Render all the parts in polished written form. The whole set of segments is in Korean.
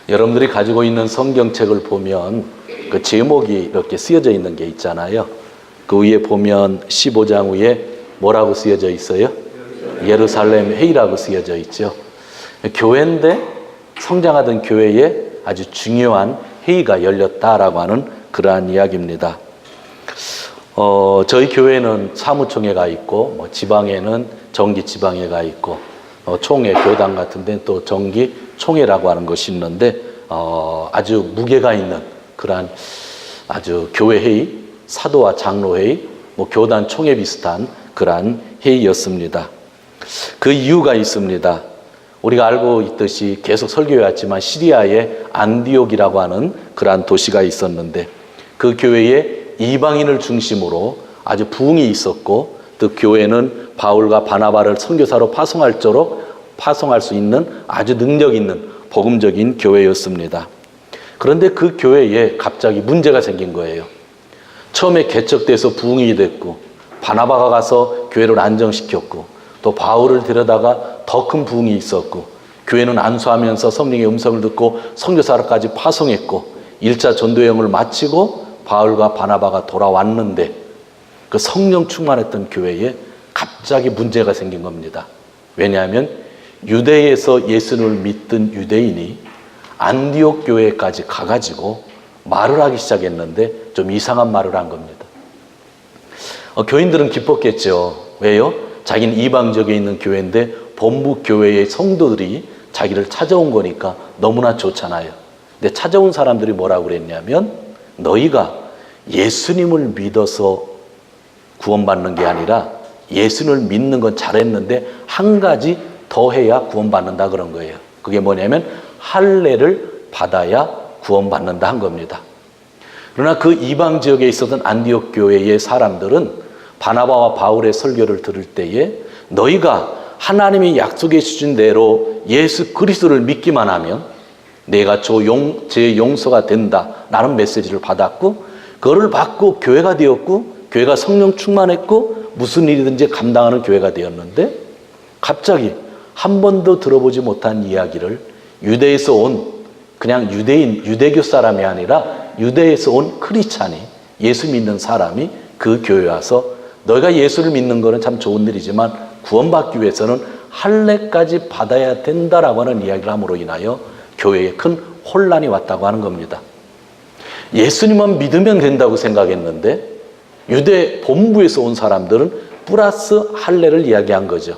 여러분들이 가지고 있는 성경책을 보면 그 제목이 이렇게 쓰여져 있는 게 있잖아요. 그 위에 보면 15장 위에 뭐라고 쓰여져 있어요? 예루살렘 회의라고 쓰여져 있죠. 교회인데 성장하던 교회에 아주 중요한 회의가 열렸다라고 하는 그러한 이야기입니다. 저희 교회는 사무총회가 있고, 지방에는 정기지방회가 있고, 총회, 교당 같은 데는 또 정기총회라고 하는 것이 있는데, 아주 무게가 있는 그러한 아주 교회회의, 사도와 장로회의, 교단 총회 비슷한 그러한 회의였습니다. 그 이유가 있습니다. 우리가 알고 있듯이 계속 설교해 왔지만 시리아에 안디옥이라고 하는 그러한 도시가 있었는데 그 교회에 이방인을 중심으로 아주 부흥이 있었고 또 교회는 바울과 바나바를 선교사로 파송할 수 있는 아주 능력 있는 복음적인 교회였습니다. 그런데 그 교회에 갑자기 문제가 생긴 거예요. 처음에 개척돼서 부흥이 됐고 바나바가 가서 교회를 안정시켰고 또 바울을 데려다가 더 큰 부흥이 있었고 교회는 안수하면서 성령의 음성을 듣고 선교사로까지 파송했고 1차 전도여행을 마치고 바울과 바나바가 돌아왔는데 그 성령 충만했던 교회에 갑자기 문제가 생긴 겁니다. 왜냐하면 유대에서 예수를 믿던 유대인이 안디옥 교회까지 가가지고 말을 하기 시작했는데 좀 이상한 말을 한 겁니다. 교인들은 기뻤겠죠. 왜요? 자기는 이방지역에 있는 교회인데 본부 교회의 성도들이 자기를 찾아온 거니까 너무나 좋잖아요. 근데 찾아온 사람들이 뭐라고 그랬냐면 너희가 예수님을 믿어서 구원받는 게 아니라 예수님을 믿는 건 잘했는데 한 가지 더 해야 구원받는다 그런 거예요. 그게 뭐냐면 할례를 받아야 구원받는다 한 겁니다. 그러나 그 이방 지역에 있었던 안디옥 교회의 사람들은 바나바와 바울의 설교를 들을 때에 너희가 하나님이 약속해 주신 대로 예수 그리스도를 믿기만 하면 내가 제 용서가 된다 라는 메시지를 받았고 그거를 받고 교회가 되었고 교회가 성령 충만했고 무슨 일이든지 감당하는 교회가 되었는데 갑자기 한 번도 들어보지 못한 이야기를 유대에서 온 그냥 유대교 사람이 아니라 유대에서 온 크리스찬이 예수 믿는 사람이 그 교회에 와서 너희가 예수를 믿는 거는 참 좋은 일이지만 구원받기 위해서는 할례까지 받아야 된다라고 하는 이야기를 함으로 인하여 교회에 큰 혼란이 왔다고 하는 겁니다. 예수님만 믿으면 된다고 생각했는데 유대 본부에서 온 사람들은 플러스 할례를 이야기한 거죠.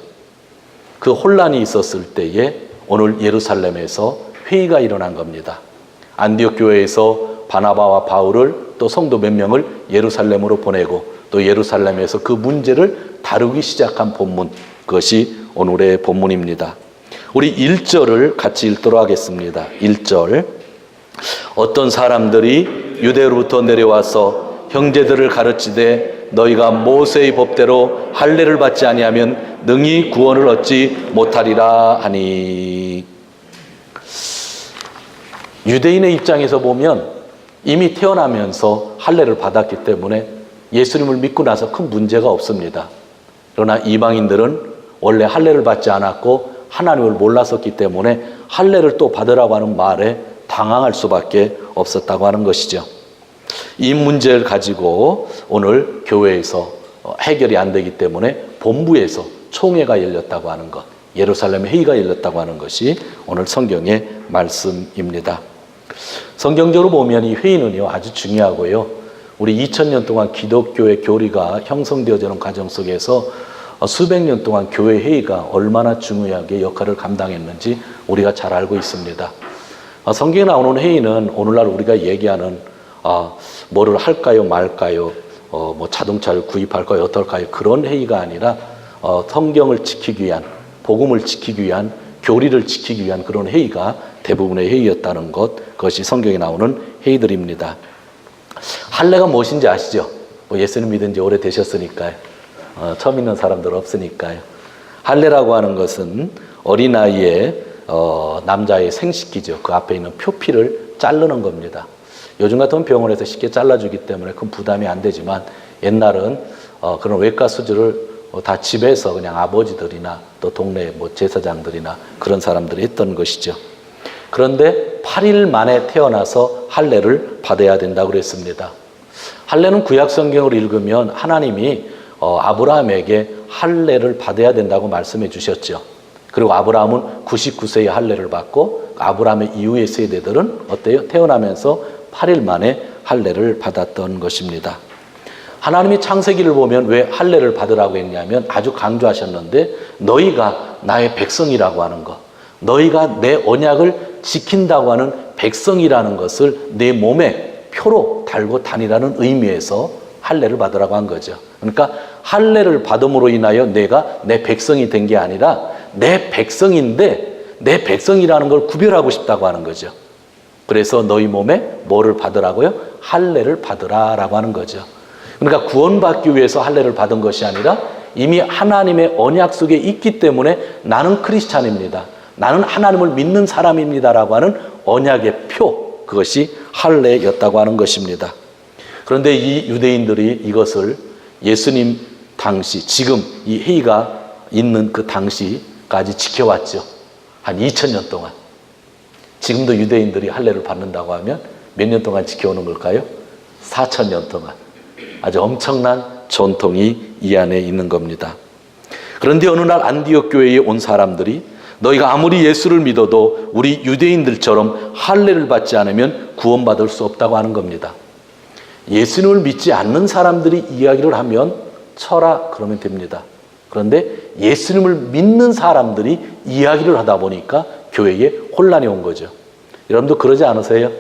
그 혼란이 있었을 때에 오늘 예루살렘에서 회의가 일어난 겁니다. 안디옥 교회에서 바나바와 바울을 또 성도 몇 명을 예루살렘으로 보내고 또 예루살렘에서 그 문제를 다루기 시작한 본문, 그것이 오늘의 본문입니다. 우리 1절을 같이 읽도록 하겠습니다. 1절. 어떤 사람들이 유대로부터 내려와서 형제들을 가르치되 너희가 모세의 법대로 할례를 받지 아니하면 능히 구원을 얻지 못하리라 하니. 유대인의 입장에서 보면 이미 태어나면서 할례를 받았기 때문에 예수님을 믿고 나서 큰 문제가 없습니다. 그러나 이방인들은 원래 할례를 받지 않았고 하나님을 몰랐었기 때문에 할례를 또 받으라고 하는 말에 당황할 수밖에 없었다고 하는 것이죠. 이 문제를 가지고 오늘 교회에서 해결이 안 되기 때문에 본부에서 총회가 열렸다고 하는 것, 예루살렘 회의가 열렸다고 하는 것이 오늘 성경의 말씀입니다. 성경적으로 보면 이 회의는요 아주 중요하고요. 우리 2000년 동안 기독교의 교리가 형성되어지는 과정 속에서 수백 년 동안 교회 회의가 얼마나 중요하게 역할을 감당했는지 우리가 잘 알고 있습니다. 성경에 나오는 회의는 오늘날 우리가 얘기하는 뭐를 할까요 말까요 자동차를 구입할까요 어떨까요 그런 회의가 아니라 성경을 지키기 위한 복음을 지키기 위한 교리를 지키기 위한 그런 회의가 대부분의 회의였다는 것, 그것이 성경에 나오는 회의들입니다. 할례가 무엇인지 아시죠? 예수님 믿은 지 오래되셨으니까요. 처음 있는 사람들 없으니까요. 할례라고 하는 것은 어린아이의 남자의 생식기죠. 그 앞에 있는 표피를 자르는 겁니다. 요즘 같은 병원에서 쉽게 잘라주기 때문에 큰 부담이 안 되지만 옛날은 그런 외과 수술을 다 집에서 그냥 아버지들이나 또 동네 제사장들이나 그런 사람들이 했던 것이죠. 그런데 8일 만에 태어나서 할례를 받아야 된다고 그랬습니다. 할례는 구약 성경을 읽으면 하나님이 아브라함에게 할례를 받아야 된다고 말씀해 주셨죠. 그리고 아브라함은 99세에 할례를 받고 아브라함의 이후의 세대들은 어때요? 태어나면서 8일 만에 할례를 받았던 것입니다. 하나님이 창세기를 보면 왜 할례를 받으라고 했냐면 아주 강조하셨는데 너희가 나의 백성이라고 하는 것, 너희가 내 언약을 지킨다고 하는 백성이라는 것을 내 몸에 표로 달고 다니라는 의미에서 할례를 받으라고 한 거죠. 그러니까 할례를 받음으로 인하여 내가 내 백성이 된 게 아니라 내 백성인데 내 백성이라는 걸 구별하고 싶다고 하는 거죠. 그래서 너희 몸에 뭐를 받으라고요? 할례를 받으라라고 하는 거죠. 그러니까 구원받기 위해서 할례를 받은 것이 아니라 이미 하나님의 언약 속에 있기 때문에 나는 크리스찬입니다. 나는 하나님을 믿는 사람입니다라고 하는 언약의 표, 그것이 할례였다고 하는 것입니다. 그런데 이 유대인들이 이것을 예수님 당시, 지금 이 회의가 있는 그 당시까지 지켜왔죠. 한 2000년 동안. 지금도 유대인들이 할례를 받는다고 하면 몇 년 동안 지켜오는 걸까요? 4000년 동안. 아주 엄청난 전통이 이 안에 있는 겁니다. 그런데 어느 날 안디옥 교회에 온 사람들이 너희가 아무리 예수를 믿어도 우리 유대인들처럼 할례를 받지 않으면 구원받을 수 없다고 하는 겁니다. 예수님을 믿지 않는 사람들이 이야기를 하면 쳐라 그러면 됩니다. 그런데 예수님을 믿는 사람들이 이야기를 하다 보니까 교회에 혼란이 온 거죠. 여러분도 그러지 않으세요?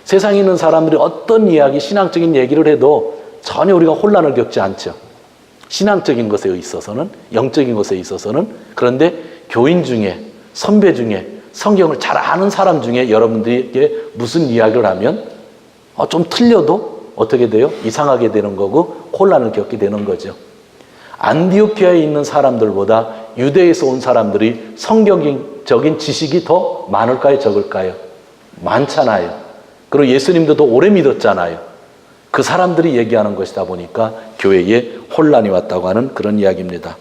세상에 있는 사람들이 어떤 이야기, 신앙적인 얘기를 해도 전혀 우리가 혼란을 겪지 않죠. 신앙적인 것에 있어서는, 영적인 것에 있어서는. 그런데 교인 중에, 선배 중에, 성경을 잘 아는 사람 중에 여러분들에게 무슨 이야기를 하면 좀 틀려도 어떻게 돼요? 이상하게 되는 거고 혼란을 겪게 되는 거죠. 안디오키아에 있는 사람들보다 유대에서 온 사람들이 성경적인 지식이 더 많을까요? 적을까요? 많잖아요. 그리고 예수님도 더 오래 믿었잖아요. 그 사람들이 얘기하는 것이다 보니까 교회에 혼란이 왔다고 하는 그런 이야기입니다.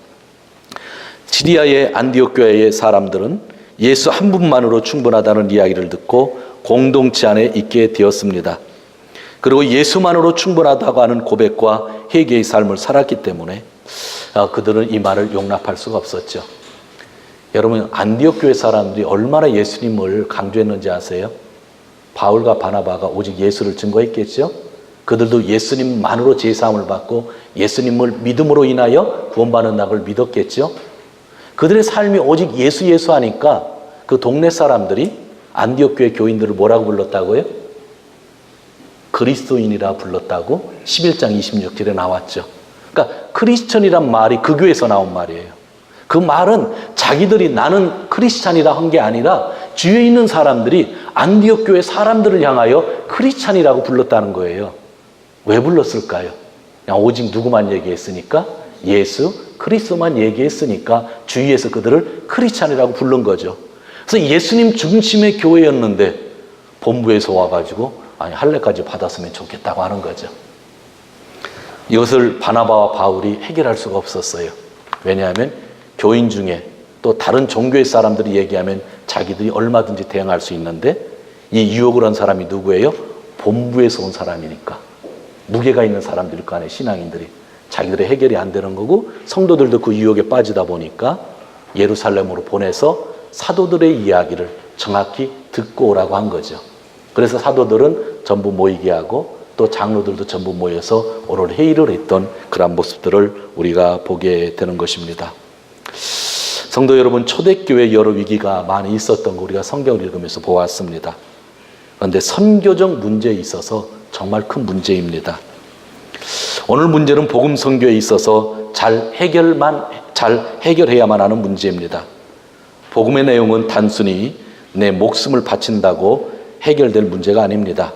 시리아의 안디옥 교회의 사람들은 예수 한 분만으로 충분하다는 이야기를 듣고 공동체 안에 있게 되었습니다. 그리고 예수만으로 충분하다고 하는 고백과 회개의 삶을 살았기 때문에 그들은 이 말을 용납할 수가 없었죠. 여러분, 안디옥 교회 사람들이 얼마나 예수님을 강조했는지 아세요? 바울과 바나바가 오직 예수를 증거했겠죠. 그들도 예수님만으로 제사함을 받고 예수님을 믿음으로 인하여 구원받는다는 걸 믿었겠죠. 그들의 삶이 오직 예수 예수 하니까 그 동네 사람들이 안디옥 교회 교인들을 뭐라고 불렀다고요? 그리스도인이라 불렀다고 11장 26절에 나왔죠. 그러니까 크리스천이란 말이 그 교회에서 나온 말이에요. 그 말은 자기들이 나는 크리스찬이라 한 게 아니라 주위에 있는 사람들이 안디옥 교회 사람들을 향하여 크리스찬이라고 불렀다는 거예요. 왜 불렀을까요? 그냥 오직 누구만 얘기했으니까? 예수, 그리스도만 얘기했으니까 주위에서 그들을 크리스찬이라고 부른 거죠. 그래서 예수님 중심의 교회였는데 본부에서 와가지고 아니 할례까지 받았으면 좋겠다고 하는 거죠. 이것을 바나바와 바울이 해결할 수가 없었어요. 왜냐하면 교인 중에 또 다른 종교의 사람들이 얘기하면 자기들이 얼마든지 대응할 수 있는데 이 유혹을 한 사람이 누구예요? 본부에서 온 사람이니까. 무게가 있는 사람들일 거 아니에요. 신앙인들이. 자기들의 해결이 안 되는 거고 성도들도 그 유혹에 빠지다 보니까 예루살렘으로 보내서 사도들의 이야기를 정확히 듣고 오라고 한 거죠. 그래서 사도들은 전부 모이게 하고 또 장로들도 전부 모여서 오늘 회의를 했던 그런 모습들을 우리가 보게 되는 것입니다. 성도 여러분, 초대교회 여러 위기가 많이 있었던 거 우리가 성경을 읽으면서 보았습니다. 그런데 선교적 문제에 있어서 정말 큰 문제입니다. 오늘 문제는 복음 선교에 있어서 잘 해결해야만 하는 문제입니다. 복음의 내용은 단순히 내 목숨을 바친다고 해결될 문제가 아닙니다.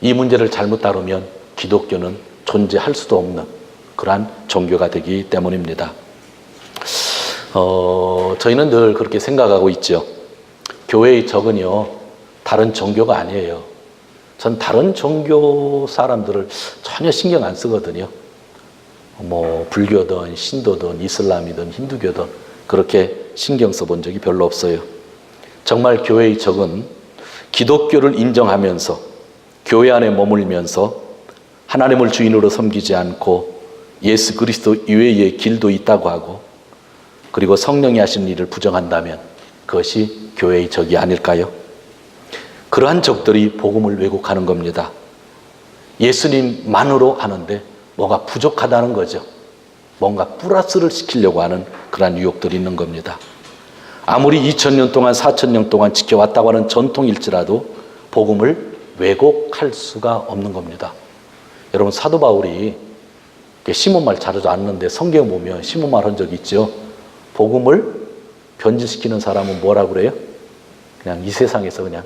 이 문제를 잘못 다루면 기독교는 존재할 수도 없는 그러한 종교가 되기 때문입니다. 저희는 늘 그렇게 생각하고 있죠. 교회의 적은요, 다른 종교가 아니에요. 전 다른 종교 사람들을 전혀 신경 안 쓰거든요. 불교든 신도든 이슬람이든 힌두교든 그렇게 신경 써본 적이 별로 없어요. 정말 교회의 적은 기독교를 인정하면서 교회 안에 머물면서 하나님을 주인으로 섬기지 않고 예수 그리스도 이외의 길도 있다고 하고 그리고 성령이 하신 일을 부정한다면 그것이 교회의 적이 아닐까요? 그러한 적들이 복음을 왜곡하는 겁니다. 예수님만으로 하는데 뭐가 부족하다는 거죠. 뭔가 플러스를 시키려고 하는 그러한 유혹들이 있는 겁니다. 아무리 2000년 동안 4000년 동안 지켜왔다고 하는 전통일지라도 복음을 왜곡할 수가 없는 겁니다. 여러분 사도 바울이 시몬말 잘하지 않는데 성경 보면 시몬말 한 적이 있죠. 복음을 변질시키는 사람은 뭐라 그래요? 그냥 이 세상에서 그냥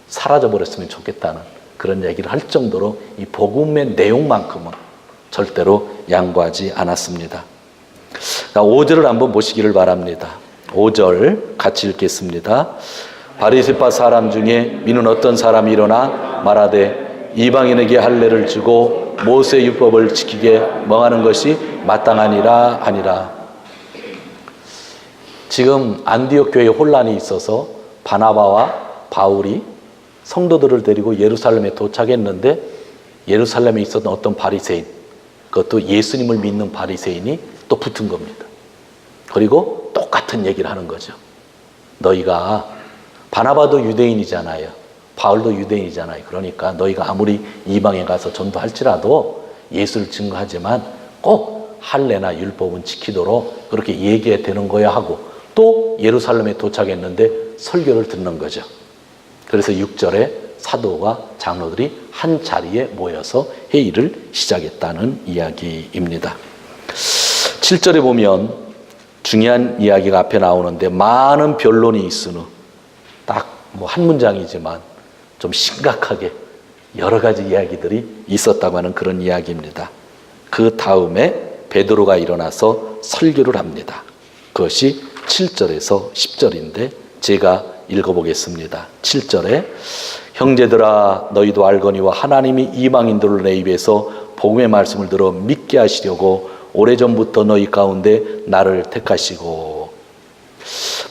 사라져버렸으면 좋겠다는 그런 얘기를 할 정도로 이 복음의 내용만큼은 절대로 양보하지 않았습니다. 5절을 한번 보시기를 바랍니다. 5절 같이 읽겠습니다. 바리새파 사람 중에 미는 어떤 사람이 일어나 말하되 이방인에게 할례를 주고 모세 율법을 지키게 멍하는 것이 마땅하니라 하니라. 지금 안디옥 교회에 혼란이 있어서 바나바와 바울이 성도들을 데리고 예루살렘에 도착했는데 예루살렘에 있었던 어떤 바리새인, 그것도 예수님을 믿는 바리새인이 또 붙은 겁니다. 그리고 똑같은 얘기를 하는 거죠. 너희가 바나바도 유대인이잖아요. 바울도 유대인이잖아요. 그러니까 너희가 아무리 이방에 가서 전도할지라도 예수를 증거하지만 꼭 할례나 율법은 지키도록 그렇게 얘기해야 되는 거야 하고 또 예루살렘에 도착했는데 설교를 듣는 거죠. 그래서 6절에 사도와 장로들이 한 자리에 모여서 회의를 시작했다는 이야기입니다. 7절에 보면 중요한 이야기가 앞에 나오는데 많은 변론이 있으므 딱 뭐 한 문장이지만 좀 심각하게 여러 가지 이야기들이 있었다고 하는 그런 이야기입니다. 그 다음에 베드로가 일어나서 설교를 합니다. 그것이 7절에서 10절인데 제가 읽어보겠습니다. 7절에 형제들아 너희도 알거니와 하나님이 이방인들을 내 입에서 복음의 말씀을 들어 믿게 하시려고 오래전부터 너희 가운데 나를 택하시고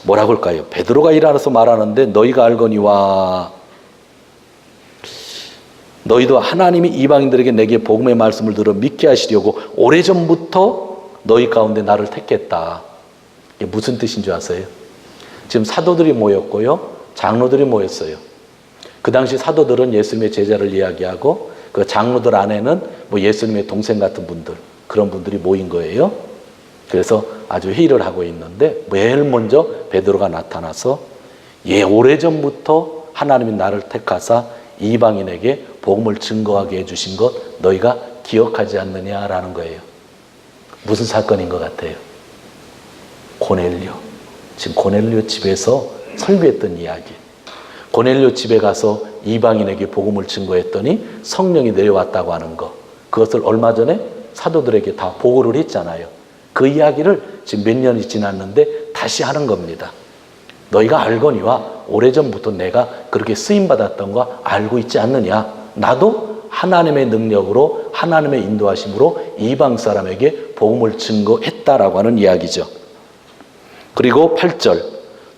뭐라고 할까요? 베드로가 일어나서 말하는데 너희가 알거니와 너희도 하나님이 이방인들에게 내게 복음의 말씀을 들어 믿게 하시려고 오래전부터 너희 가운데 나를 택했다. 이게 무슨 뜻인 줄 아세요? 지금 사도들이 모였고요. 장로들이 모였어요. 그 당시 사도들은 예수님의 제자를 이야기하고 그 장로들 안에는 뭐 예수님의 동생 같은 분들, 그런 분들이 모인 거예요. 그래서 아주 회의를 하고 있는데 제일 먼저 베드로가 나타나서 오래전부터 하나님이 나를 택하사 이방인에게 복음을 증거하게 해주신 것 너희가 기억하지 않느냐라는 거예요. 무슨 사건인 것 같아요? 고넬료. 지금 고넬료 집에서 설교했던 이야기. 고넬료 집에 가서 이방인에게 복음을 증거했더니 성령이 내려왔다고 하는 것. 그것을 얼마 전에 사도들에게 다 보고를 했잖아요. 그 이야기를 지금 몇 년이 지났는데 다시 하는 겁니다. 너희가 알거니와 오래전부터 내가 그렇게 쓰임받았던 거 알고 있지 않느냐. 나도 하나님의 능력으로 하나님의 인도하심으로 이방 사람에게 복음을 증거했다라고 하는 이야기죠. 그리고 8절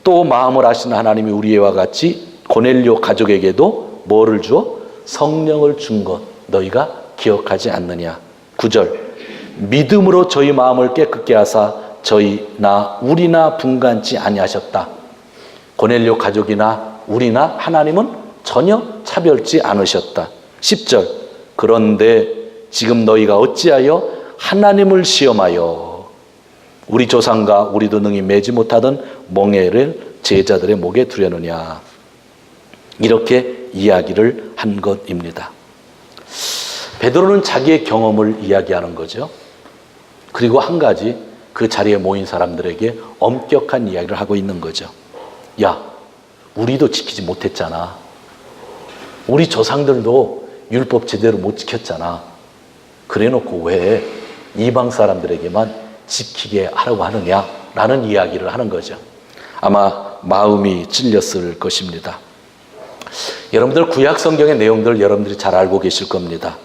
또 마음을 아시는 하나님이 우리와 같이 고넬료 가족에게도 뭐를 주어? 성령을 준 것 너희가 기억하지 않느냐. 9절 믿음으로 저희 마음을 깨끗게 하사 저희나 우리나 분간치 아니하셨다. 고넬료 가족이나 우리나 하나님은 전혀 차별치 않으셨다. 10절 그런데 지금 너희가 어찌하여 하나님을 시험하여 우리 조상과 우리도 능히 매지 못하던 멍에를 제자들의 목에 두려느냐. 이렇게 이야기를 한 것입니다. 베드로는 자기의 경험을 이야기하는 거죠. 그리고 한 가지 그 자리에 모인 사람들에게 엄격한 이야기를 하고 있는 거죠. 야, 우리도 지키지 못했잖아. 우리 조상들도 율법 제대로 못 지켰잖아. 그래놓고 왜 이방 사람들에게만 지키게 하라고 하느냐라는 이야기를 하는 거죠. 아마 마음이 찔렸을 것입니다. 여러분들 구약 성경의 내용들 여러분들이 잘 알고 계실 겁니다.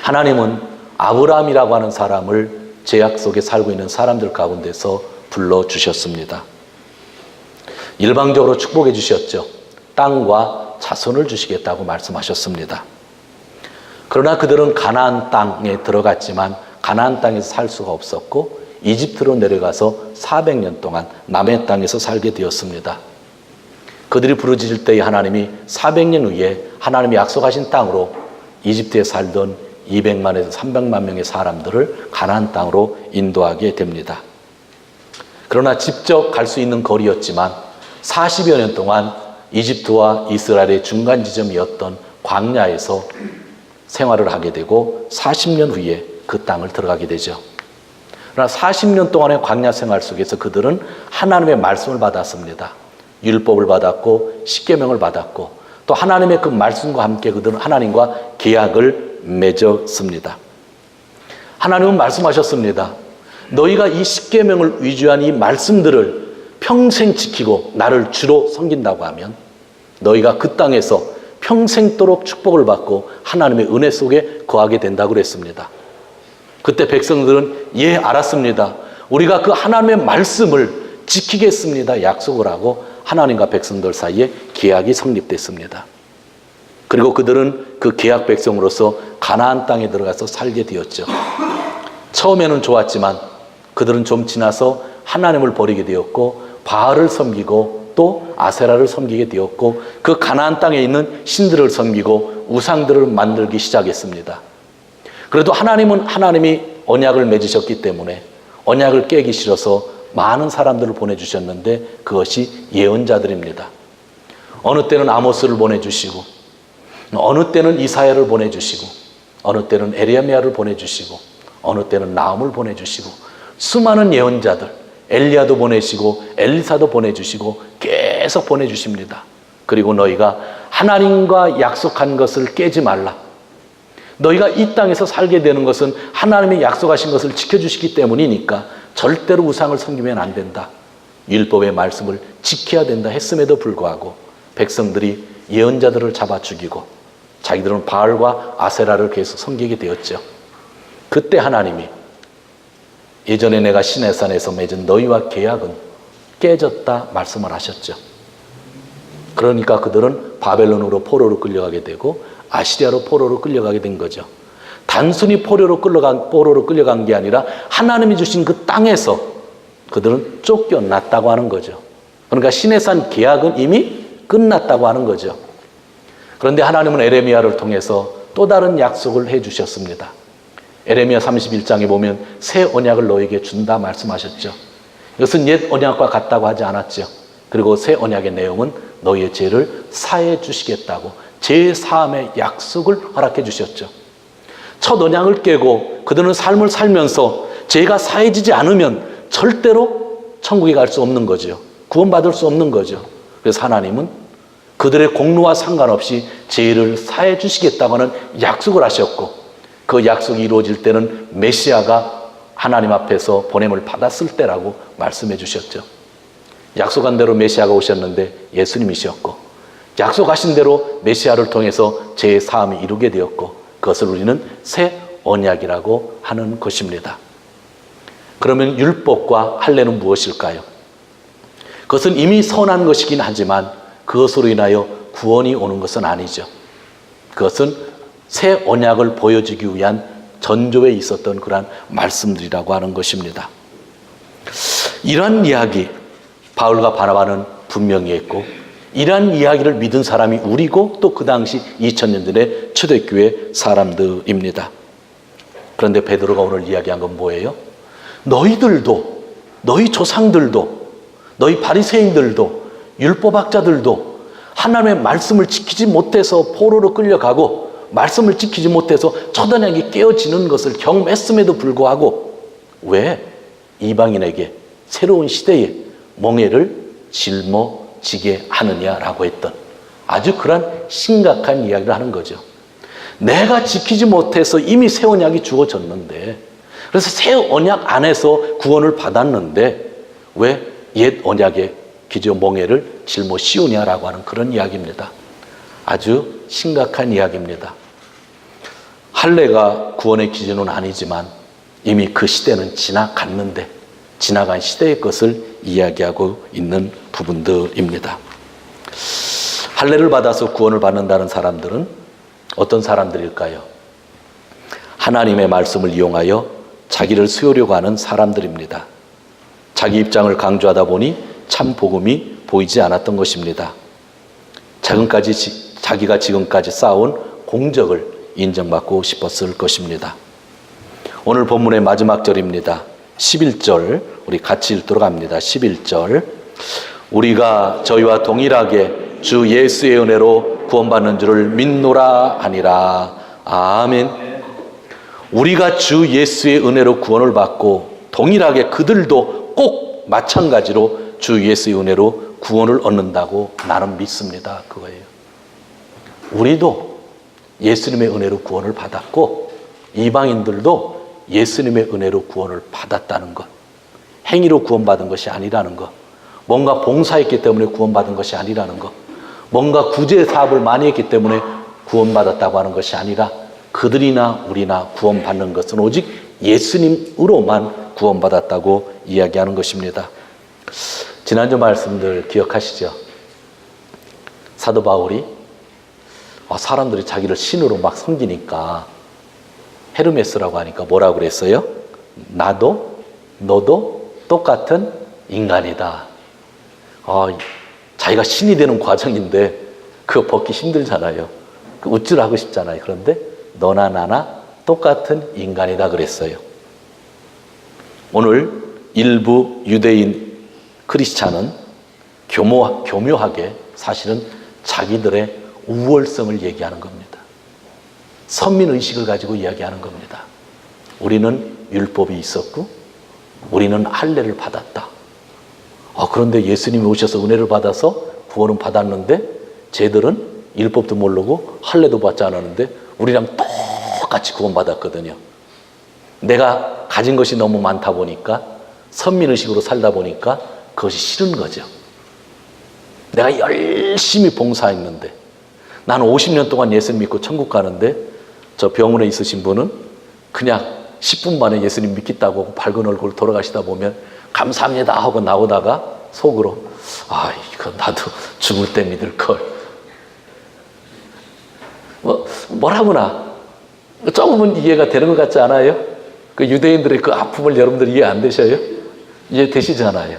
하나님은 아브라함이라고 하는 사람을 죄악 속에 살고 있는 사람들 가운데서 불러주셨습니다. 일방적으로 축복해 주셨죠. 땅과 자손을 주시겠다고 말씀하셨습니다. 그러나 그들은 가나안 땅에 들어갔지만 가나안 땅에서 살 수가 없었고 이집트로 내려가서 400년 동안 남의 땅에서 살게 되었습니다. 그들이 부르짖을 때에 하나님이 400년 후에 하나님이 약속하신 땅으로 이집트에 살던 200만에서 300만 명의 사람들을 가나안 땅으로 인도하게 됩니다. 그러나 직접 갈 수 있는 거리였지만 40여 년 동안 이집트와 이스라엘의 중간 지점이었던 광야에서 생활을 하게 되고 40년 후에 그 땅을 들어가게 되죠. 그러나 40년 동안의 광야 생활 속에서 그들은 하나님의 말씀을 받았습니다. 율법을 받았고 십계명을 받았고 또 하나님의 그 말씀과 함께 그들은 하나님과 계약을 맺었습니다. 하나님은 말씀하셨습니다. 너희가 이 십계명을 위주한 이 말씀들을 평생 지키고 나를 주로 섬긴다고 하면 너희가 그 땅에서 평생도록 축복을 받고 하나님의 은혜 속에 거하게 된다고 그랬습니다. 그때 백성들은 예, 알았습니다. 우리가 그 하나님의 말씀을 지키겠습니다. 약속을 하고 하나님과 백성들 사이에 계약이 성립됐습니다. 그리고 그들은 그 계약 백성으로서 가나안 땅에 들어가서 살게 되었죠. 처음에는 좋았지만 그들은 좀 지나서 하나님을 버리게 되었고 바알을 섬기고 또 아세라를 섬기게 되었고 그 가나안 땅에 있는 신들을 섬기고 우상들을 만들기 시작했습니다. 그래도 하나님은 하나님이 언약을 맺으셨기 때문에 언약을 깨기 싫어서 많은 사람들을 보내주셨는데 그것이 예언자들입니다. 어느 때는 아모스를 보내주시고 어느 때는 이사야를 보내주시고 어느 때는 에레미야를 보내주시고 어느 때는 나훔을 보내주시고 수많은 예언자들 엘리야도 보내시고 엘리사도 보내주시고 계속 보내주십니다. 그리고 너희가 하나님과 약속한 것을 깨지 말라. 너희가 이 땅에서 살게 되는 것은 하나님이 약속하신 것을 지켜주시기 때문이니까 절대로 우상을 섬기면 안 된다. 율법의 말씀을 지켜야 된다 했음에도 불구하고 백성들이 예언자들을 잡아 죽이고 자기들은 바알과 아세라를 계속 섬기게 되었죠. 그때 하나님이 예전에 내가 시내산에서 맺은 너희와 계약은 깨졌다 말씀을 하셨죠. 그러니까 그들은 바벨론으로 포로로 끌려가게 되고 아시리아로 포로로 끌려가게 된 거죠. 단순히 포로로 끌려간 게 아니라 하나님이 주신 그 땅에서 그들은 쫓겨났다고 하는 거죠. 그러니까 시내산 계약은 이미 끝났다고 하는 거죠. 그런데 하나님은 에레미야를 통해서 또 다른 약속을 해주셨습니다. 에레미야 31장에 보면 새 언약을 너에게 준다 말씀하셨죠. 이것은 옛 언약과 같다고 하지 않았죠. 그리고 새 언약의 내용은 너희의 죄를 사해 주시겠다고 죄사함의 약속을 허락해 주셨죠. 첫 언약을 깨고 그들은 삶을 살면서 죄가 사해지지 않으면 절대로 천국에 갈 수 없는 거죠. 구원받을 수 없는 거죠. 그래서 하나님은 그들의 공로와 상관없이 죄를 사해 주시겠다고 하는 약속을 하셨고 그 약속이 이루어질 때는 메시아가 하나님 앞에서 보냄을 받았을 때라고 말씀해 주셨죠. 약속한 대로 메시아가 오셨는데 예수님이셨고 약속하신 대로 메시아를 통해서 죄의 사함이 이루게 되었고 그것을 우리는 새 언약이라고 하는 것입니다. 그러면 율법과 할례는 무엇일까요? 그것은 이미 선한 것이긴 하지만 그것으로 인하여 구원이 오는 것은 아니죠. 그것은 새 언약을 보여주기 위한 전조에 있었던 그러한 말씀들이라고 하는 것입니다. 이러한 이야기 바울과 바나바는 분명히 했고 이러한 이야기를 믿은 사람이 우리고 또 그 당시 2000년 전의 초대교회 사람들입니다. 그런데 베드로가 오늘 이야기한 건 뭐예요? 너희들도 너희 조상들도 너희 바리새인들도 율법학자들도 하나님의 말씀을 지키지 못해서 포로로 끌려가고 말씀을 지키지 못해서 첫 언약이 깨어지는 것을 경험했음에도 불구하고 왜 이방인에게 새로운 시대에 멍에를 짊어지게 하느냐라고 했던 아주 그런 심각한 이야기를 하는 거죠. 내가 지키지 못해서 이미 새 언약이 주어졌는데 그래서 새 언약 안에서 구원을 받았는데 왜 옛 언약의 기저 멍에를 짊어 씌우냐라고 하는 그런 이야기입니다. 아주 심각한 이야기입니다. 할례가 구원의 기준은 아니지만 이미 그 시대는 지나갔는데 지나간 시대의 것을 이야기하고 있는 부분들입니다. 할례를 받아서 구원을 받는다는 사람들은 어떤 사람들일까요? 하나님의 말씀을 이용하여 자기를 세우려고 하는 사람들입니다. 자기 입장을 강조하다 보니 참 복음이 보이지 않았던 것입니다. 자기가 지금까지 쌓아온 공적을 인정받고 싶었을 것입니다. 오늘 본문의 마지막 절입니다. 11절 우리 같이 읽도록 합니다. 11절 우리가 저희와 동일하게 주 예수의 은혜로 구원받는 줄을 믿노라 하니라. 아멘. 우리가 주 예수의 은혜로 구원을 받고 동일하게 그들도 꼭 마찬가지로 주 예수의 은혜로 구원을 얻는다고 나는 믿습니다. 그거예요. 우리도 예수님의 은혜로 구원을 받았고 이방인들도 예수님의 은혜로 구원을 받았다는 것, 행위로 구원받은 것이 아니라는 것, 뭔가 봉사했기 때문에 구원받은 것이 아니라는 것, 뭔가 구제 사업을 많이 했기 때문에 구원받았다고 하는 것이 아니라 그들이나 우리나 구원받는 것은 오직 예수님으로만 구원받았다고 이야기하는 것입니다. 지난주 말씀들 기억하시죠? 사도 바울이 사람들이 자기를 신으로 막 섬기니까 헤르메스라고 하니까 뭐라고 그랬어요? 나도 너도 똑같은 인간이다. 자기가 신이 되는 과정인데 그거 벗기 힘들잖아요. 우쭐하고 싶잖아요. 그런데 너나 나나 똑같은 인간이다 그랬어요. 오늘 일부 유대인 크리스찬은 교묘하게 사실은 자기들의 우월성을 얘기하는 겁니다. 선민의식을 가지고 이야기하는 겁니다. 우리는 율법이 있었고 우리는 할례를 받았다. 그런데 예수님이 오셔서 은혜를 받아서 구원은 받았는데 쟤들은 율법도 모르고 할례도 받지 않았는데 우리랑 똑같이 구원받았거든요. 내가 가진 것이 너무 많다 보니까 선민의식으로 살다 보니까 그것이 싫은 거죠. 내가 열심히 봉사했는데 나는 50년 동안 예수님 믿고 천국 가는데 저 병원에 있으신 분은 그냥 10분 만에 예수님 믿겠다고 밝은 얼굴 돌아가시다 보면 감사합니다 하고 나오다가 속으로 이거 나도 죽을 때 믿을 걸. 뭐라구나. 조금은 이해가 되는 것 같지 않아요? 그 유대인들의 그 아픔을 여러분들 이해 안 되셔요? 이해 되시잖아요.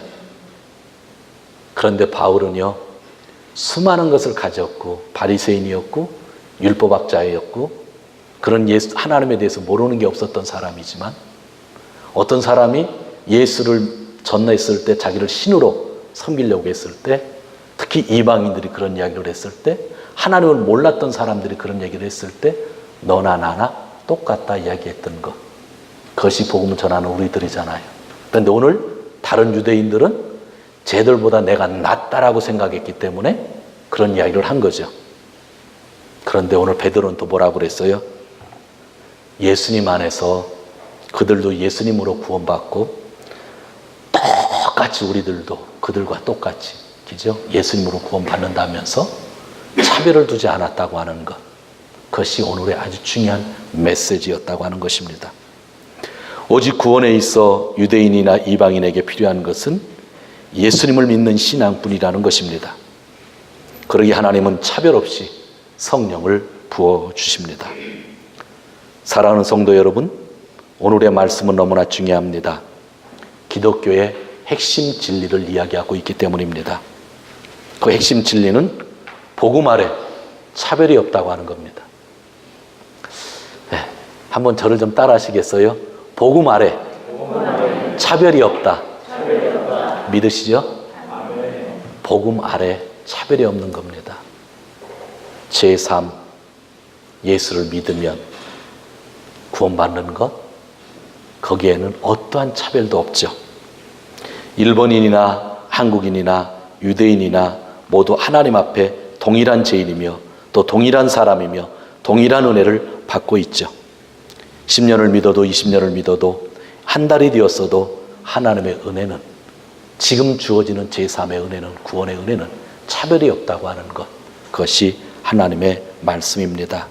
그런데 바울은요, 수많은 것을 가졌고 바리새인이었고 율법학자였고 그런 하나님에 대해서 모르는 게 없었던 사람이지만 어떤 사람이 예수를 전했을 때 자기를 신으로 섬기려고 했을 때 특히 이방인들이 그런 이야기를 했을 때 하나님을 몰랐던 사람들이 그런 얘기를 했을 때 너나 나나 똑같다 이야기했던 것, 그것이 복음을 전하는 우리들이잖아요. 그런데 오늘 다른 유대인들은 쟤들보다 내가 낫다라고 생각했기 때문에 그런 이야기를 한 거죠. 그런데 오늘 베드로는 또 뭐라고 그랬어요? 예수님 안에서 그들도 예수님으로 구원받고 똑같이 우리들도 그들과 똑같이 그죠? 예수님으로 구원받는다면서 차별을 두지 않았다고 하는 것, 그것이 오늘의 아주 중요한 메시지였다고 하는 것입니다. 오직 구원에 있어 유대인이나 이방인에게 필요한 것은 예수님을 믿는 신앙뿐이라는 것입니다. 그러기에 하나님은 차별 없이 성령을 부어주십니다. 사랑하는 성도 여러분, 오늘의 말씀은 너무나 중요합니다. 기독교의 핵심 진리를 이야기하고 있기 때문입니다. 그 핵심 진리는 복음 아래 차별이 없다고 하는 겁니다. 한번 저를 좀 따라 하시겠어요? 복음 아래 차별이 없다. 믿으시죠? 복음 아래 차별이 없는 겁니다. 제3 예수를 믿으면 구원받는 것, 거기에는 어떠한 차별도 없죠. 일본인이나 한국인이나 유대인이나 모두 하나님 앞에 동일한 죄인이며 또 동일한 사람이며 동일한 은혜를 받고 있죠. 10년을 믿어도 20년을 믿어도 한 달이 되었어도 하나님의 은혜는, 지금 주어지는 제3의 은혜는, 구원의 은혜는 차별이 없다고 하는 것, 그것이 하나님의 말씀입니다.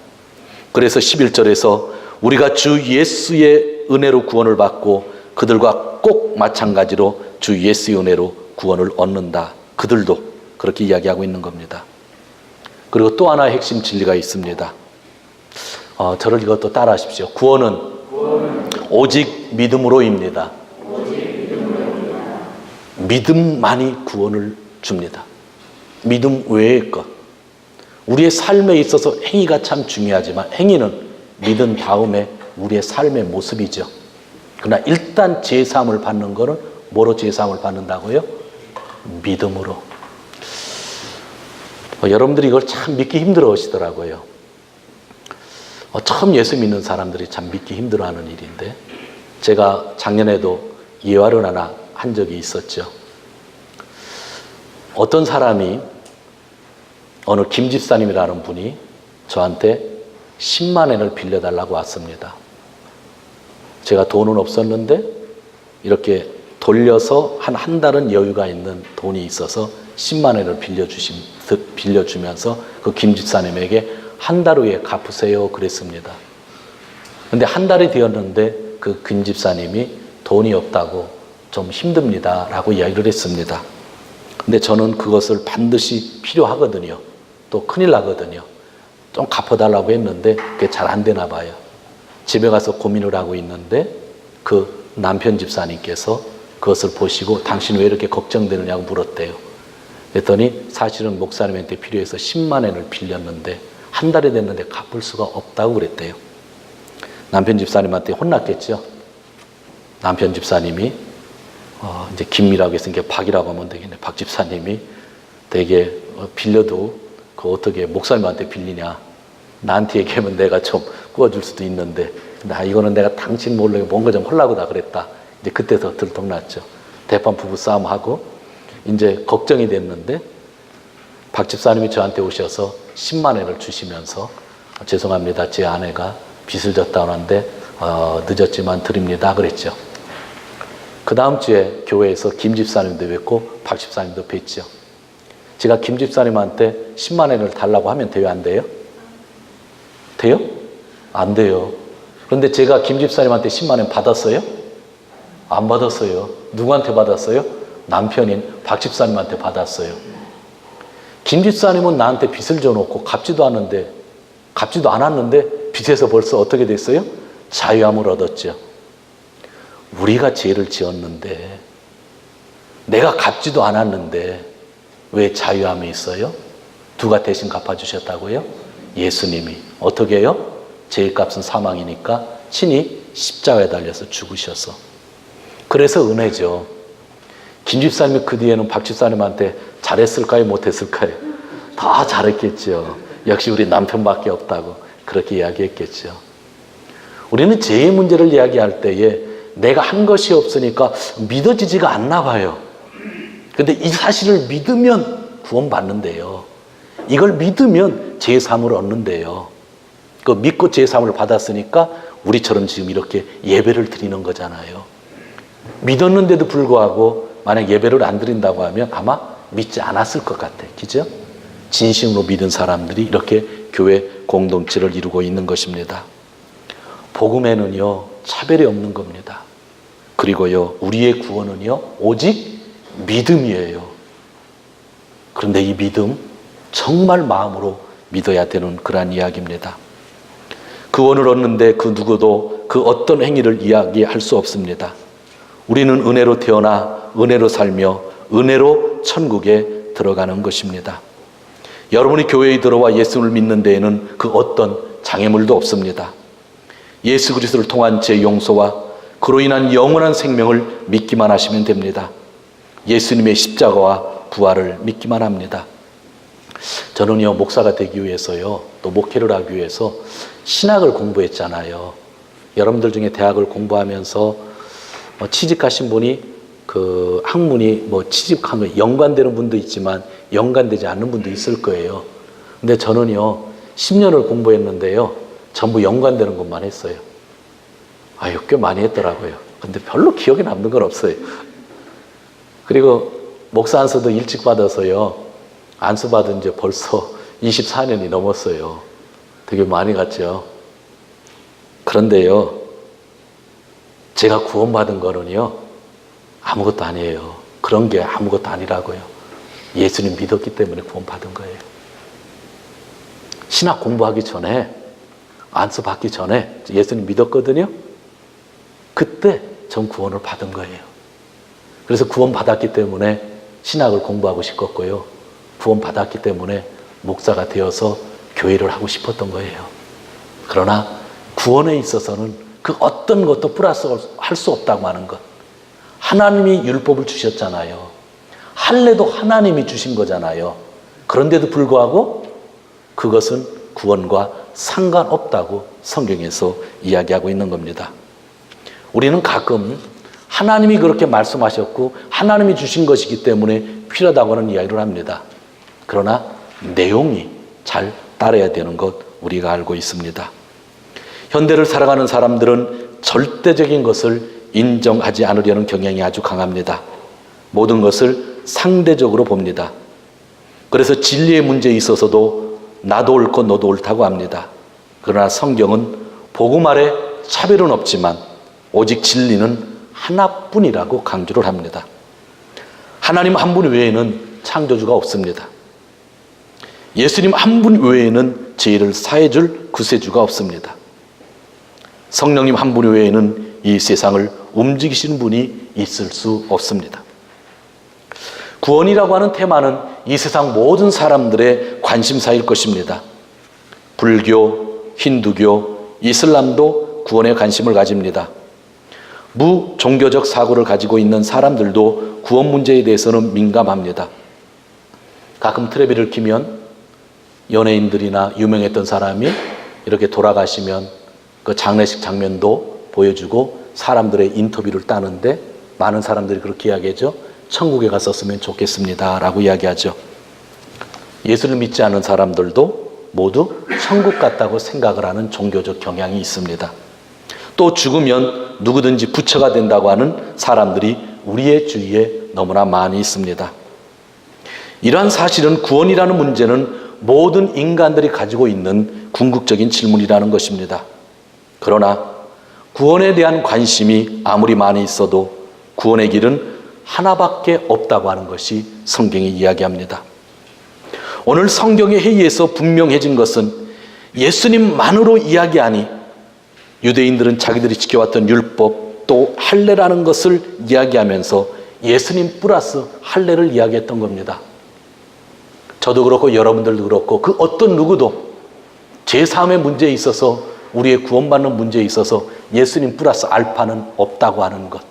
그래서 11절에서 우리가 주 예수의 은혜로 구원을 받고 그들과 꼭 마찬가지로 주 예수의 은혜로 구원을 얻는다, 그들도 그렇게 이야기하고 있는 겁니다. 그리고 또 하나의 핵심 진리가 있습니다. 저를 이것도 따라 하십시오. 구원은 오직 믿음으로입니다. 믿음만이 구원을 줍니다. 믿음 외의 것. 우리의 삶에 있어서 행위가 참 중요하지만 행위는 믿은 다음에 우리의 삶의 모습이죠. 그러나 일단 제사함을 받는 것은 뭐로 제사함을 받는다고요? 믿음으로. 여러분들이 이걸 참 믿기 힘들어 하시더라고요. 처음 예수 믿는 사람들이 참 믿기 힘들어하는 일인데, 제가 작년에도 예화를 하나 한 적이 있었죠. 어떤 사람이, 어느 김 집사님이라는 분이 저한테 10만 엔을 빌려달라고 왔습니다. 제가 돈은 없었는데 이렇게 돌려서 한 달은 여유가 있는 돈이 있어서 10만 엔을 빌려주면서 그 김 집사님에게 한 달 후에 갚으세요 그랬습니다. 근데 한 달이 되었는데 그 김 집사님이 돈이 없다고 좀 힘듭니다 라고 이야기를 했습니다. 근데 저는 그것을 반드시 필요하거든요. 또 큰일 나거든요. 좀 갚아달라고 했는데 그게 잘 안 되나 봐요. 집에 가서 고민을 하고 있는데 그 남편 집사님께서 그것을 보시고 당신 왜 이렇게 걱정되느냐고 물었대요. 그랬더니 사실은 목사님한테 필요해서 10만 엔을 빌렸는데 한 달이 됐는데 갚을 수가 없다고 그랬대요. 남편 집사님한테 혼났겠죠. 남편 집사님이 이제 김이라고 했으니까 박이라고 하면 되겠네. 박 집사님이 되게 빌려도 그 어떻게 목사님한테 빌리냐. 나한테 얘기하면 내가 좀 구워줄 수도 있는데 이거는 내가 당신 몰래 뭔가 좀 하려고 그랬다. 이제 그때서 들통났죠. 대판 부부 싸움하고 이제 걱정이 됐는데 박 집사님이 저한테 오셔서 10만 엔을 주시면서 죄송합니다. 제 아내가 빚을 졌다 하는데 늦었지만 드립니다 그랬죠. 그 다음 주에 교회에서 김 집사님도 뵙고 박 집사님도 뵀죠. 제가 김 집사님한테 10만 엔을 달라고 하면 돼요? 안 돼요? 돼요? 안 돼요. 그런데 제가 김 집사님한테 10만 엔 받았어요? 안 받았어요. 누구한테 받았어요? 남편인 박 집사님한테 받았어요. 김 집사님은 나한테 빚을 져놓고 갚지도 않았는데 빚에서 벌써 어떻게 됐어요? 자유함을 얻었죠. 우리가 죄를 지었는데 내가 갚지도 않았는데 왜 자유함이 있어요? 누가 대신 갚아주셨다고요? 예수님이. 어떻게 해요? 죄값은 사망이니까 친히 십자가에 달려서 죽으셔서. 그래서 은혜죠. 김 집사님이 그 뒤에는 박 집사님한테 잘했을까요? 못했을까요? 다 잘했겠죠. 역시 우리 남편밖에 없다고 그렇게 이야기했겠죠. 우리는 죄의 문제를 이야기할 때에 내가 한 것이 없으니까 믿어지지가 않나 봐요. 근데 이 사실을 믿으면 구원받는데요. 이걸 믿으면 제사함을 얻는데요. 그 믿고 제사함을 받았으니까 우리처럼 지금 이렇게 예배를 드리는 거잖아요. 믿었는데도 불구하고 만약 예배를 안 드린다고 하면 아마 믿지 않았을 것 같아. 그죠? 진심으로 믿은 사람들이 이렇게 교회 공동체를 이루고 있는 것입니다. 복음에는요, 차별이 없는 겁니다. 그리고요, 우리의 구원은요, 오직 믿음이에요. 그런데 이 믿음, 정말 마음으로 믿어야 되는 그러한 이야기입니다. 구원을 얻는데 그 누구도 그 어떤 행위를 이야기할 수 없습니다. 우리는 은혜로 태어나 은혜로 살며 은혜로 천국에 들어가는 것입니다. 여러분이 교회에 들어와 예수를 믿는 데에는 그 어떤 장애물도 없습니다. 예수 그리스도를 통한 제 용서와 그로 인한 영원한 생명을 믿기만 하시면 됩니다. 예수님의 십자가와 부활을 믿기만 합니다. 저는요, 목사가 되기 위해서요, 또 목회를 하기 위해서 신학을 공부했잖아요. 여러분들 중에 대학을 공부하면서 취직하신 분이 그 학문이 취직한 거 연관되는 분도 있지만 연관되지 않는 분도 있을 거예요. 근데 저는요, 10년을 공부했는데요, 전부 연관되는 것만 했어요. 꽤 많이 했더라고요. 근데 별로 기억에 남는 건 없어요. 그리고 목사 안수도 일찍 받아서요, 안수 받은 지 벌써 24년이 넘었어요. 되게 많이 갔죠. 그런데요, 제가 구원받은 거는요, 아무것도 아니에요. 그런 게 아무것도 아니라고요. 예수님 믿었기 때문에 구원받은 거예요. 신학 공부하기 전에, 안수 받기 전에 예수님 믿었거든요. 그때 전 구원을 받은 거예요. 그래서 구원 받았기 때문에 신학을 공부하고 싶었고요. 구원 받았기 때문에 목사가 되어서 교회를 하고 싶었던 거예요. 그러나 구원에 있어서는 그 어떤 것도 플러스 할 수 없다고 하는 것. 하나님이 율법을 주셨잖아요. 할례도 하나님이 주신 거잖아요. 그런데도 불구하고 그것은 구원과 상관없다고 성경에서 이야기하고 있는 겁니다. 우리는 가끔 하나님이 그렇게 말씀하셨고 하나님이 주신 것이기 때문에 필요하다고 하는 이야기를 합니다. 그러나 내용이 잘 따라야 되는 것 우리가 알고 있습니다. 현대를 살아가는 사람들은 절대적인 것을 인정하지 않으려는 경향이 아주 강합니다. 모든 것을 상대적으로 봅니다. 그래서 진리의 문제에 있어서도 나도 옳고 너도 옳다고 합니다. 그러나 성경은 복음 아래 차별은 없지만 오직 진리는 하나뿐이라고 강조를 합니다. 하나님 한 분 외에는 창조주가 없습니다. 예수님 한 분 외에는 죄를 사해줄 구세주가 없습니다. 성령님 한 분 외에는 이 세상을 움직이시는 분이 있을 수 없습니다. 구원이라고 하는 테마는 이 세상 모든 사람들의 관심사일 것입니다. 불교, 힌두교, 이슬람도 구원에 관심을 가집니다. 무종교적 사고를 가지고 있는 사람들도 구원 문제에 대해서는 민감합니다. 가끔 텔레비를 켜면 연예인들이나 유명했던 사람이 이렇게 돌아가시면 그 장례식 장면도 보여주고 사람들의 인터뷰를 따는데 많은 사람들이 그렇게 이야기하죠. 천국에 갔었으면 좋겠습니다 라고 이야기하죠. 예수를 믿지 않는 사람들도 모두 천국 같다고 생각을 하는 종교적 경향이 있습니다. 또 죽으면 누구든지 부처가 된다고 하는 사람들이 우리의 주위에 너무나 많이 있습니다. 이러한 사실은 구원이라는 문제는 모든 인간들이 가지고 있는 궁극적인 질문이라는 것입니다. 그러나 구원에 대한 관심이 아무리 많이 있어도 구원의 길은 하나밖에 없다고 하는 것이 성경이 이야기합니다. 오늘 성경의 회의에서 분명해진 것은 예수님만으로 이야기하니 유대인들은 자기들이 지켜왔던 율법 또 할례라는 것을 이야기하면서 예수님 플러스 할례를 이야기했던 겁니다. 저도 그렇고 여러분들도 그렇고 그 어떤 누구도 제3의 문제에 있어서 우리의 구원받는 문제에 있어서 예수님 플러스 알파는 없다고 하는 것,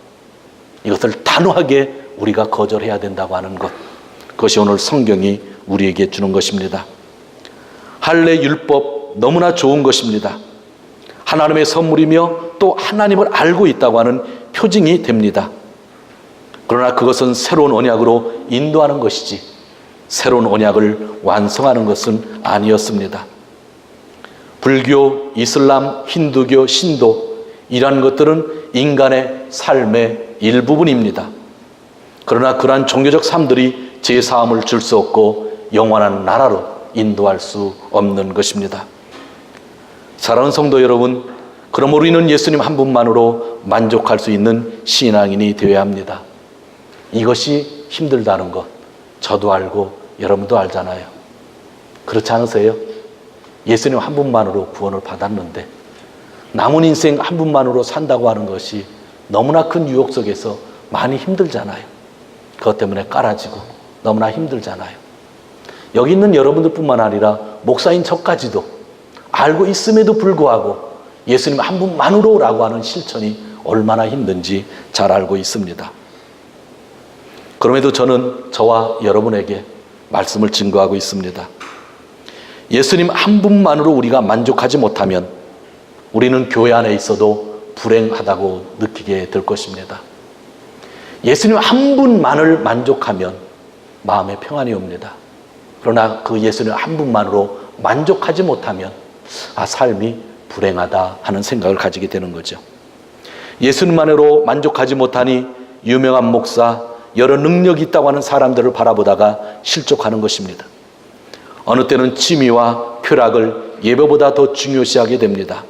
이것을 단호하게 우리가 거절해야 된다고 하는 것, 그것이 오늘 성경이 우리에게 주는 것입니다. 할례 율법 너무나 좋은 것입니다. 하나님의 선물이며 또 하나님을 알고 있다고 하는 표징이 됩니다. 그러나 그것은 새로운 언약으로 인도하는 것이지 새로운 언약을 완성하는 것은 아니었습니다. 불교, 이슬람, 힌두교, 신도 이러한 것들은 인간의 삶의 일부분입니다. 그러나 그러한 종교적 삶들이 제사함을 줄 수 없고 영원한 나라로 인도할 수 없는 것입니다. 사랑하는 성도 여러분, 그러므로 우리는 예수님 한 분만으로 만족할 수 있는 신앙인이 되어야 합니다. 이것이 힘들다는 것 저도 알고 여러분도 알잖아요. 그렇지 않으세요? 예수님 한 분만으로 구원을 받았는데 남은 인생 한 분만으로 산다고 하는 것이 너무나 큰 유혹 속에서 많이 힘들잖아요. 그것 때문에 깔아지고 너무나 힘들잖아요. 여기 있는 여러분들 뿐만 아니라 목사인 저까지도 알고 있음에도 불구하고 예수님 한 분만으로라고 하는 실천이 얼마나 힘든지 잘 알고 있습니다. 그럼에도 저는 저와 여러분에게 말씀을 증거하고 있습니다. 예수님 한 분만으로 우리가 만족하지 못하면 우리는 교회 안에 있어도 불행하다고 느끼게 될 것입니다. 예수님 한 분만을 만족하면 마음에 평안이 옵니다. 그러나 그 예수님 한 분만으로 만족하지 못하면 삶이 불행하다 하는 생각을 가지게 되는 거죠. 예수님만으로 만족하지 못하니 유명한 목사, 여러 능력이 있다고 하는 사람들을 바라보다가 실족하는 것입니다. 어느 때는 취미와 쾌락을 예배보다 더 중요시하게 됩니다.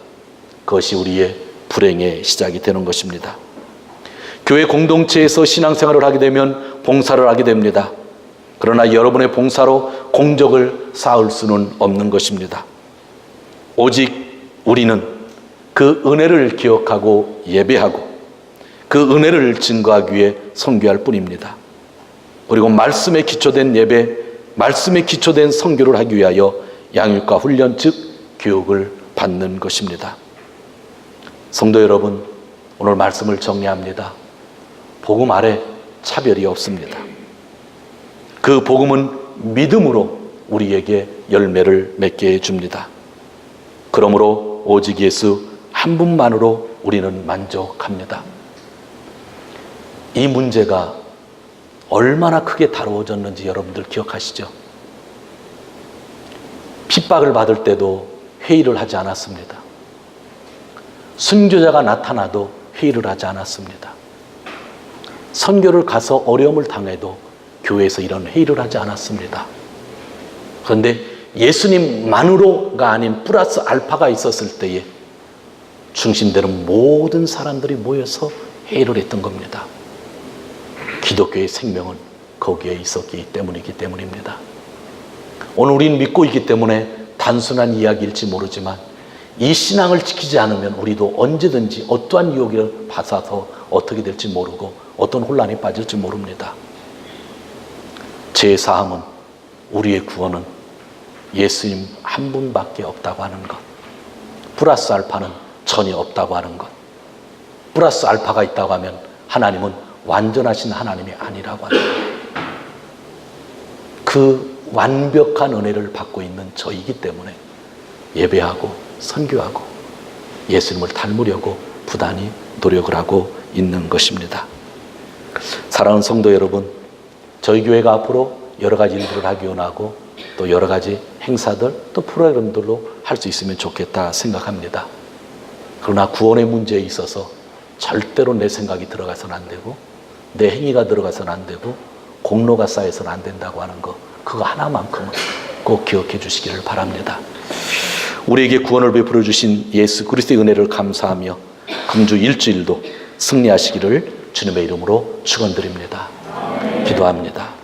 그것이 우리의 불행의 시작이 되는 것입니다. 교회 공동체에서 신앙생활을 하게 되면 봉사를 하게 됩니다. 그러나 여러분의 봉사로 공적을 쌓을 수는 없는 것입니다. 오직 우리는 그 은혜를 기억하고 예배하고 그 은혜를 증거하기 위해 선교할 뿐입니다. 그리고 말씀에 기초된 예배, 말씀에 기초된 선교를 하기 위하여 양육과 훈련 즉 교육을 받는 것입니다. 성도 여러분, 오늘 말씀을 정리합니다. 복음 아래 차별이 없습니다. 그 복음은 믿음으로 우리에게 열매를 맺게 해줍니다. 그러므로 오직 예수 한 분만으로 우리는 만족합니다. 이 문제가 얼마나 크게 다루어졌는지 여러분들 기억하시죠? 핍박을 받을 때도 회의를 하지 않았습니다. 순교자가 나타나도 회의를 하지 않았습니다. 선교를 가서 어려움을 당해도 교회에서 이런 회의를 하지 않았습니다. 그런데 예수님만으로가 아닌 플러스 알파가 있었을 때에 중심되는 모든 사람들이 모여서 회의를 했던 겁니다. 기독교의 생명은 거기에 있었기 때문입니다. 오늘 우리는 믿고 있기 때문에 단순한 이야기일지 모르지만 이 신앙을 지키지 않으면 우리도 언제든지 어떠한 유혹을 받아서 어떻게 될지 모르고 어떤 혼란에 빠질지 모릅니다. 제 사함은, 우리의 구원은 예수님 한 분밖에 없다고 하는 것, 플러스 알파는 전혀 없다고 하는 것. 플러스 알파가 있다고 하면 하나님은 완전하신 하나님이 아니라고 하는 것. 그 완벽한 은혜를 받고 있는 저이기 때문에 예배하고 선교하고 예수님을 닮으려고 부단히 노력을 하고 있는 것입니다. 사랑하는 성도 여러분, 저희 교회가 앞으로 여러 가지 일들을 하기 원하고 또 여러 가지 행사들 또 프로그램들로 할 수 있으면 좋겠다 생각합니다. 그러나 구원의 문제에 있어서 절대로 내 생각이 들어가서는 안 되고 내 행위가 들어가서는 안 되고 공로가 쌓여서는 안 된다고 하는 거, 그거 하나만큼은 꼭 기억해 주시기를 바랍니다. 우리에게 구원을 베풀어 주신 예수 그리스도의 은혜를 감사하며 금주 일주일도 승리하시기를 주님의 이름으로 축원드립니다. 기도합니다.